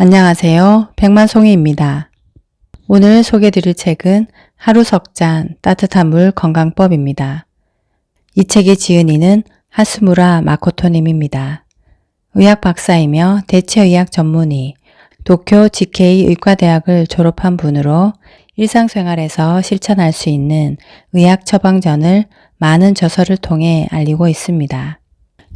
안녕하세요. 백만송이입니다. 오늘 소개드릴 책은 하루 석잔 따뜻한 물 건강법입니다. 이 책의 지은이는 하스무라 마코토님입니다. 의학 박사이며 대체의학 전문의, 도쿄 지케이 의과대학을 졸업한 분으로 일상생활에서 실천할 수 있는 의학 처방전을 많은 저서를 통해 알리고 있습니다.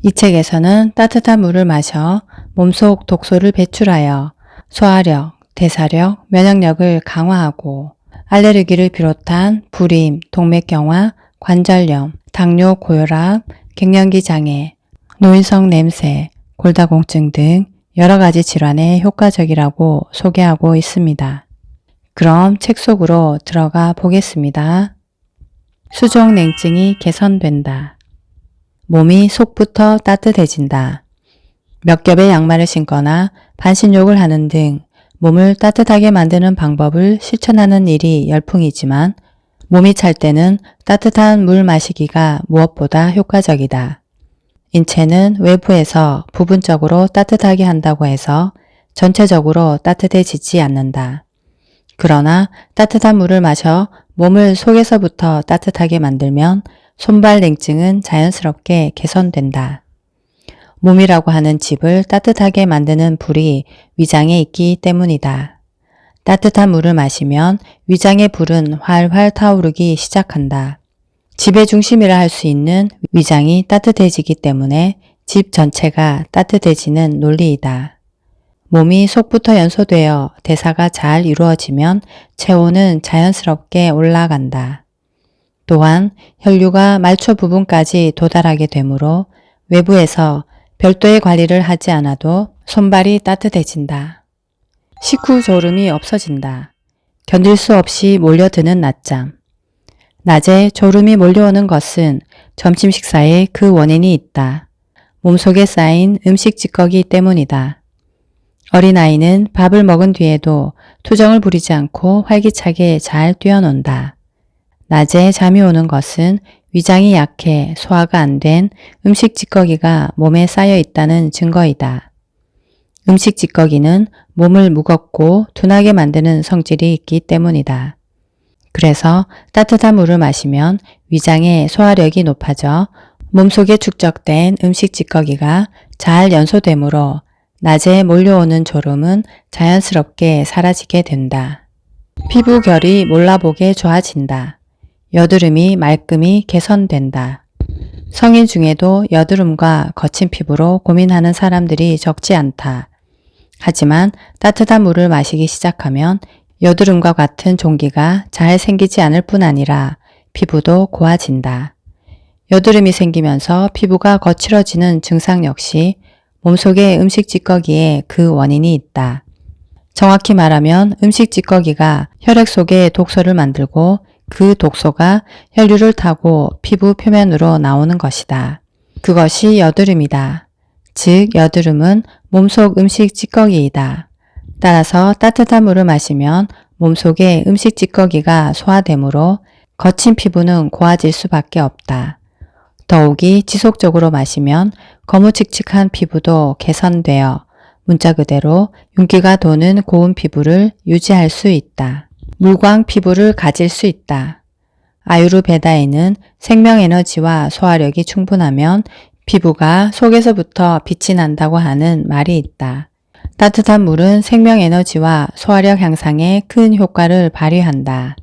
이 책에서는 따뜻한 물을 마셔 몸속 독소를 배출하여 소화력, 대사력, 면역력을 강화하고 알레르기를 비롯한 불임, 동맥경화, 관절염, 당뇨, 고혈압, 갱년기 장애, 노인성 냄새, 골다공증 등 여러 가지 질환에 효과적이라고 소개하고 있습니다. 그럼 책 속으로 들어가 보겠습니다. 수족 냉증이 개선된다. 몸이 속부터 따뜻해진다. 몇 겹의 양말을 신거나 반신욕을 하는 등 몸을 따뜻하게 만드는 방법을 실천하는 일이 열풍이지만 몸이 찰 때는 따뜻한 물 마시기가 무엇보다 효과적이다. 인체는 외부에서 부분적으로 따뜻하게 한다고 해서 전체적으로 따뜻해지지 않는다. 그러나 따뜻한 물을 마셔 몸을 속에서부터 따뜻하게 만들면 손발 냉증은 자연스럽게 개선된다. 몸이라고 하는 집을 따뜻하게 만드는 불이 위장에 있기 때문이다. 따뜻한 물을 마시면 위장의 불은 활활 타오르기 시작한다. 집의 중심이라 할 수 있는 위장이 따뜻해지기 때문에 집 전체가 따뜻해지는 논리이다. 몸이 속부터 연소되어 대사가 잘 이루어지면 체온은 자연스럽게 올라간다. 또한 혈류가 말초 부분까지 도달하게 되므로 외부에서 별도의 관리를 하지 않아도 손발이 따뜻해진다. 식후 졸음이 없어진다. 견딜 수 없이 몰려드는 낮잠. 낮에 졸음이 몰려오는 것은 점심 식사에 그 원인이 있다. 몸속에 쌓인 음식 찌꺼기 때문이다. 어린아이는 밥을 먹은 뒤에도 투정을 부리지 않고 활기차게 잘 뛰어논다. 낮에 잠이 오는 것은 위장이 약해 소화가 안 된 음식 찌꺼기가 몸에 쌓여 있다는 증거이다. 음식 찌꺼기는 몸을 무겁고 둔하게 만드는 성질이 있기 때문이다. 그래서 따뜻한 물을 마시면 위장의 소화력이 높아져 몸속에 축적된 음식 찌꺼기가 잘 연소되므로 낮에 몰려오는 졸음은 자연스럽게 사라지게 된다. 피부 결이 몰라보게 좋아진다. 여드름이 말끔히 개선된다. 성인 중에도 여드름과 거친 피부로 고민하는 사람들이 적지 않다. 하지만 따뜻한 물을 마시기 시작하면 여드름과 같은 종기가 잘 생기지 않을 뿐 아니라 피부도 고와진다. 여드름이 생기면서 피부가 거칠어지는 증상 역시 몸속의 음식 찌꺼기에 그 원인이 있다. 정확히 말하면 음식 찌꺼기가 혈액 속에 독소를 만들고 그 독소가 혈류를 타고 피부 표면으로 나오는 것이다. 그것이 여드름이다. 즉 여드름은 몸속 음식 찌꺼기이다. 따라서 따뜻한 물을 마시면 몸속에 음식 찌꺼기가 소화되므로 거친 피부는 고와질 수밖에 없다. 더욱이 지속적으로 마시면 거무칙칙한 피부도 개선되어 문자 그대로 윤기가 도는 고운 피부를 유지할 수 있다. 물광 피부를 가질 수 있다. 아유르베다에는 생명에너지와 소화력이 충분하면 피부가 속에서부터 빛이 난다고 하는 말이 있다. 따뜻한 물은 생명에너지와 소화력 향상에 큰 효과를 발휘한다.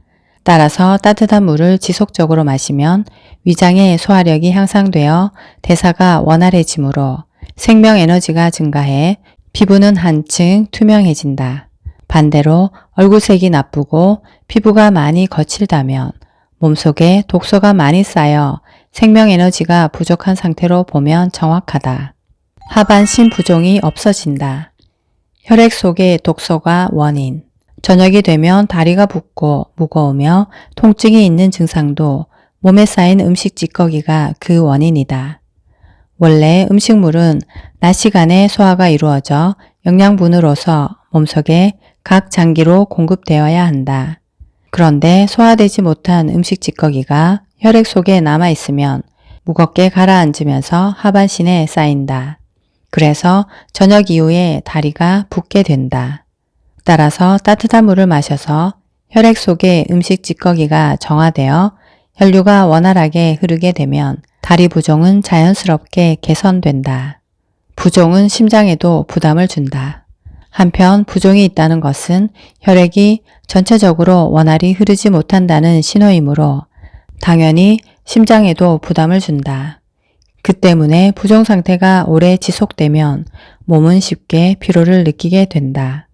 따라서 따뜻한 물을 지속적으로 마시면 위장의 소화력이 향상되어 대사가 원활해지므로 생명에너지가 증가해 피부는 한층 투명해진다. 반대로 얼굴색이 나쁘고 피부가 많이 거칠다면 몸속에 독소가 많이 쌓여 생명에너지가 부족한 상태로 보면 정확하다. 하반신 부종이 없어진다. 혈액 속의 독소가 원인. 저녁이 되면 다리가 붓고 무거우며 통증이 있는 증상도 몸에 쌓인 음식 찌꺼기가 그 원인이다. 원래 음식물은 낮 시간에 소화가 이루어져 영양분으로서 몸속에 각 장기로 공급되어야 한다. 그런데 소화되지 못한 음식 찌꺼기가 혈액 속에 남아있으면 무겁게 가라앉으면서 하반신에 쌓인다. 그래서 저녁 이후에 다리가 붓게 된다. 따라서 따뜻한 물을 마셔서 혈액 속에 음식 찌꺼기가 정화되어 혈류가 원활하게 흐르게 되면 다리 부종은 자연스럽게 개선된다. 부종은 심장에도 부담을 준다. 한편 부종이 있다는 것은 혈액이 전체적으로 원활히 흐르지 못한다는 신호이므로 당연히 심장에도 부담을 준다. 그 때문에 부종 상태가 오래 지속되면 몸은 쉽게 피로를 느끼게 된다.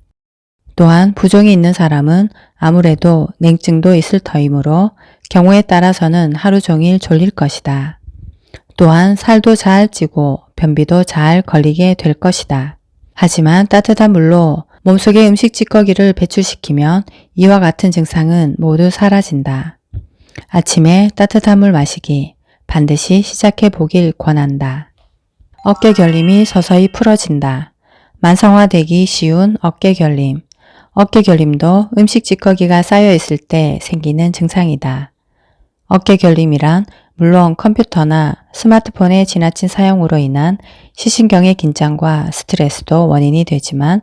또한 부종이 있는 사람은 아무래도 냉증도 있을 터이므로 경우에 따라서는 하루 종일 졸릴 것이다. 또한 살도 잘 찌고 변비도 잘 걸리게 될 것이다. 하지만 따뜻한 물로 몸속의 음식 찌꺼기를 배출시키면 이와 같은 증상은 모두 사라진다. 아침에 따뜻한 물 마시기 반드시 시작해 보길 권한다. 어깨 결림이 서서히 풀어진다. 만성화되기 쉬운 어깨 결림. 어깨 결림도 음식 찌꺼기가 쌓여 있을 때 생기는 증상이다. 어깨 결림이란 물론 컴퓨터나 스마트폰의 지나친 사용으로 인한 시신경의 긴장과 스트레스도 원인이 되지만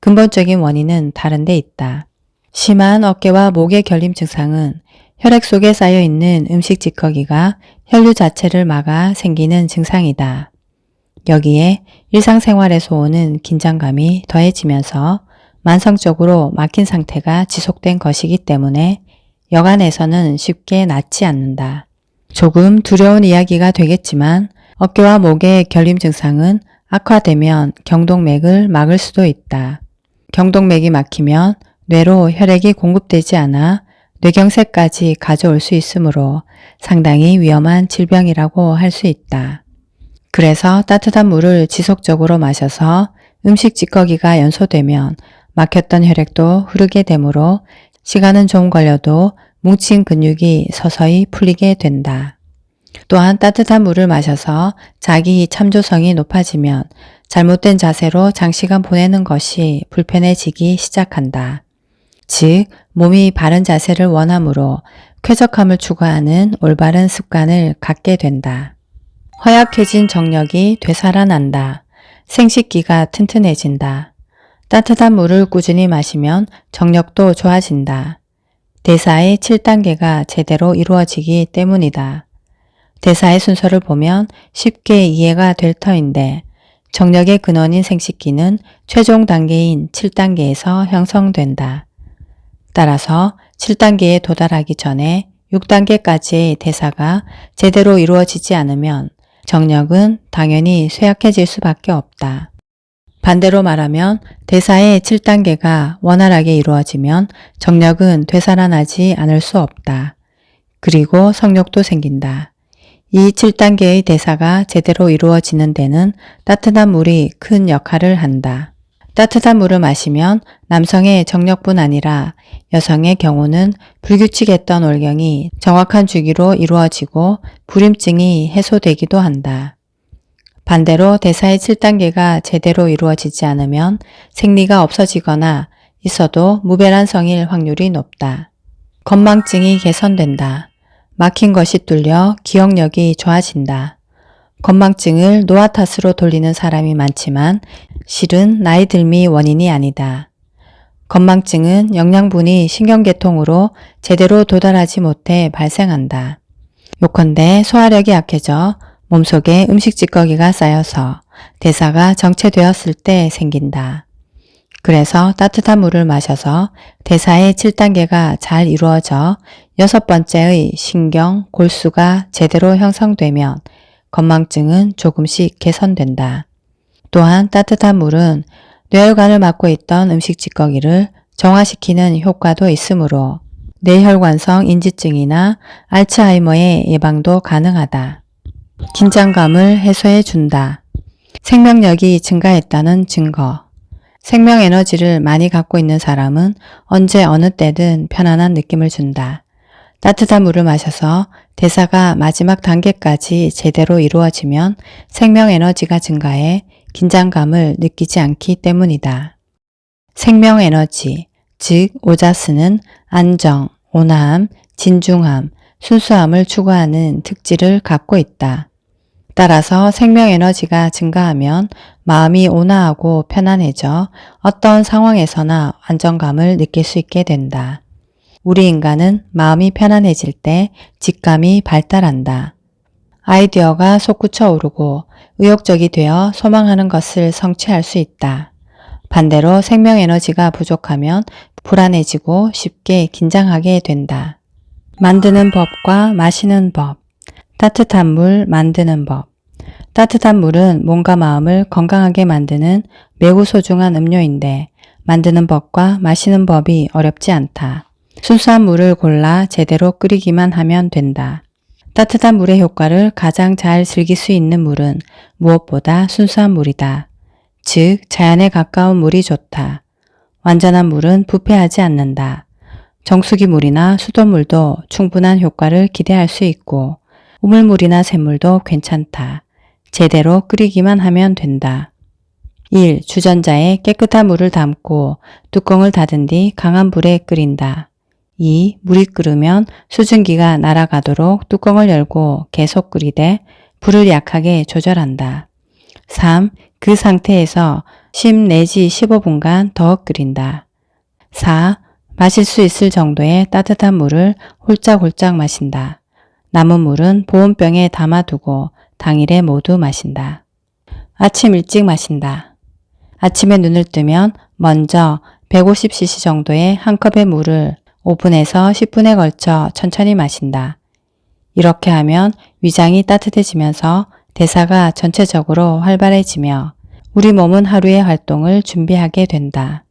근본적인 원인은 다른 데 있다. 심한 어깨와 목의 결림 증상은 혈액 속에 쌓여 있는 음식 찌꺼기가 혈류 자체를 막아 생기는 증상이다. 여기에 일상생활에서 오는 긴장감이 더해지면서 만성적으로 막힌 상태가 지속된 것이기 때문에 여간에서는 쉽게 낫지 않는다. 조금 두려운 이야기가 되겠지만 어깨와 목의 결림 증상은 악화되면 경동맥을 막을 수도 있다. 경동맥이 막히면 뇌로 혈액이 공급되지 않아 뇌경색까지 가져올 수 있으므로 상당히 위험한 질병이라고 할 수 있다. 그래서 따뜻한 물을 지속적으로 마셔서 음식 찌꺼기가 연소되면 막혔던 혈액도 흐르게 되므로 시간은 좀 걸려도 뭉친 근육이 서서히 풀리게 된다. 또한 따뜻한 물을 마셔서 자기 참조성이 높아지면 잘못된 자세로 장시간 보내는 것이 불편해지기 시작한다. 즉, 몸이 바른 자세를 원하므로 쾌적함을 추구하는 올바른 습관을 갖게 된다. 허약해진 정력이 되살아난다. 생식기가 튼튼해진다. 따뜻한 물을 꾸준히 마시면 정력도 좋아진다. 대사의 7단계가 제대로 이루어지기 때문이다. 대사의 순서를 보면 쉽게 이해가 될 터인데 정력의 근원인 생식기는 최종 단계인 7단계에서 형성된다. 따라서 7단계에 도달하기 전에 6단계까지의 대사가 제대로 이루어지지 않으면 정력은 당연히 쇠약해질 수밖에 없다. 반대로 말하면 대사의 7단계가 원활하게 이루어지면 정력은 되살아나지 않을 수 없다. 그리고 성욕도 생긴다. 이 7단계의 대사가 제대로 이루어지는 데는 따뜻한 물이 큰 역할을 한다. 따뜻한 물을 마시면 남성의 정력뿐 아니라 여성의 경우는 불규칙했던 월경이 정확한 주기로 이루어지고 불임증이 해소되기도 한다. 반대로 대사의 7단계가 제대로 이루어지지 않으면 생리가 없어지거나 있어도 무배란성일 확률이 높다. 건망증이 개선된다. 막힌 것이 뚫려 기억력이 좋아진다. 건망증을 노화 탓으로 돌리는 사람이 많지만 실은 나이 들미 원인이 아니다. 건망증은 영양분이 신경계통으로 제대로 도달하지 못해 발생한다. 요컨대 소화력이 약해져 몸속에 음식 찌꺼기가 쌓여서 대사가 정체되었을 때 생긴다. 그래서 따뜻한 물을 마셔서 대사의 7단계가 잘 이루어져 6번째의 신경, 골수가 제대로 형성되면 건망증은 조금씩 개선된다. 또한 따뜻한 물은 뇌혈관을 막고 있던 음식 찌꺼기를 정화시키는 효과도 있으므로 뇌혈관성 인지증이나 알츠하이머의 예방도 가능하다. 긴장감을 해소해 준다. 생명력이 증가했다는 증거. 생명 에너지를 많이 갖고 있는 사람은 언제 어느 때든 편안한 느낌을 준다. 따뜻한 물을 마셔서 대사가 마지막 단계까지 제대로 이루어지면 생명 에너지가 증가해 긴장감을 느끼지 않기 때문이다. 생명 에너지, 즉 오자스는 안정, 온화함, 진중함, 순수함을 추구하는 특질을 갖고 있다. 따라서 생명 에너지가 증가하면 마음이 온화하고 편안해져 어떤 상황에서나 안정감을 느낄 수 있게 된다. 우리 인간은 마음이 편안해질 때 직감이 발달한다. 아이디어가 솟구쳐 오르고 의욕적이 되어 소망하는 것을 성취할 수 있다. 반대로 생명에너지가 부족하면 불안해지고 쉽게 긴장하게 된다. 만드는 법과 마시는 법. 따뜻한 물 만드는 법. 따뜻한 물은 몸과 마음을 건강하게 만드는 매우 소중한 음료인데 만드는 법과 마시는 법이 어렵지 않다. 순수한 물을 골라 제대로 끓이기만 하면 된다. 따뜻한 물의 효과를 가장 잘 즐길 수 있는 물은 무엇보다 순수한 물이다. 즉, 자연에 가까운 물이 좋다. 완전한 물은 부패하지 않는다. 정수기 물이나 수돗물도 충분한 효과를 기대할 수 있고 우물물이나 샘물도 괜찮다. 제대로 끓이기만 하면 된다. 1. 주전자에 깨끗한 물을 담고 뚜껑을 닫은 뒤 강한 불에 끓인다. 2. 물이 끓으면 수증기가 날아가도록 뚜껑을 열고 계속 끓이되 불을 약하게 조절한다. 3. 그 상태에서 10 내지 15분간 더 끓인다. 4. 마실 수 있을 정도의 따뜻한 물을 홀짝홀짝 마신다. 남은 물은 보온병에 담아두고 당일에 모두 마신다. 아침 일찍 마신다. 아침에 눈을 뜨면 먼저 150cc 정도의 한 컵의 물을 5분에서 10분에 걸쳐 천천히 마신다. 이렇게 하면 위장이 따뜻해지면서 대사가 전체적으로 활발해지며 우리 몸은 하루의 활동을 준비하게 된다.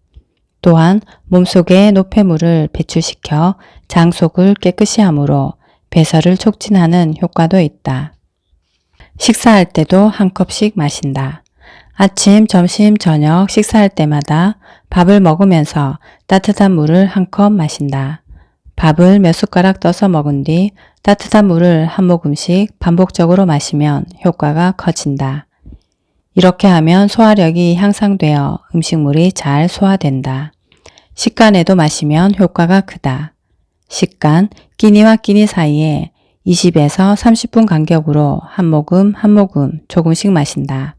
또한 몸속에 노폐물을 배출시켜 장 속을 깨끗이 하므로 배설을 촉진하는 효과도 있다. 식사할 때도 한 컵씩 마신다. 아침, 점심, 저녁 식사할 때마다 밥을 먹으면서 따뜻한 물을 한 컵 마신다. 밥을 몇 숟가락 떠서 먹은 뒤 따뜻한 물을 한 모금씩 반복적으로 마시면 효과가 커진다. 이렇게 하면 소화력이 향상되어 음식물이 잘 소화된다. 식간에도 마시면 효과가 크다. 식간, 끼니와 끼니 사이에 20에서 30분 간격으로 한 모금 한 모금 조금씩 마신다.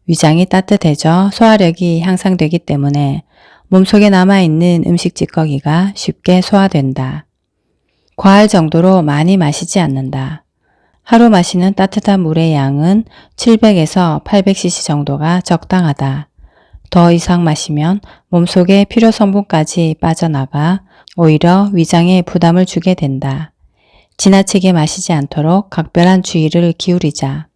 위장이 따뜻해져 소화력이 향상되기 때문에 몸속에 남아있는 음식 찌꺼기가 쉽게 소화된다. 과할 정도로 많이 마시지 않는다. 하루 마시는 따뜻한 물의 양은 700에서 800cc 정도가 적당하다. 더 이상 마시면 몸속의 필요 성분까지 빠져나가 오히려 위장에 부담을 주게 된다. 지나치게 마시지 않도록 각별한 주의를 기울이자.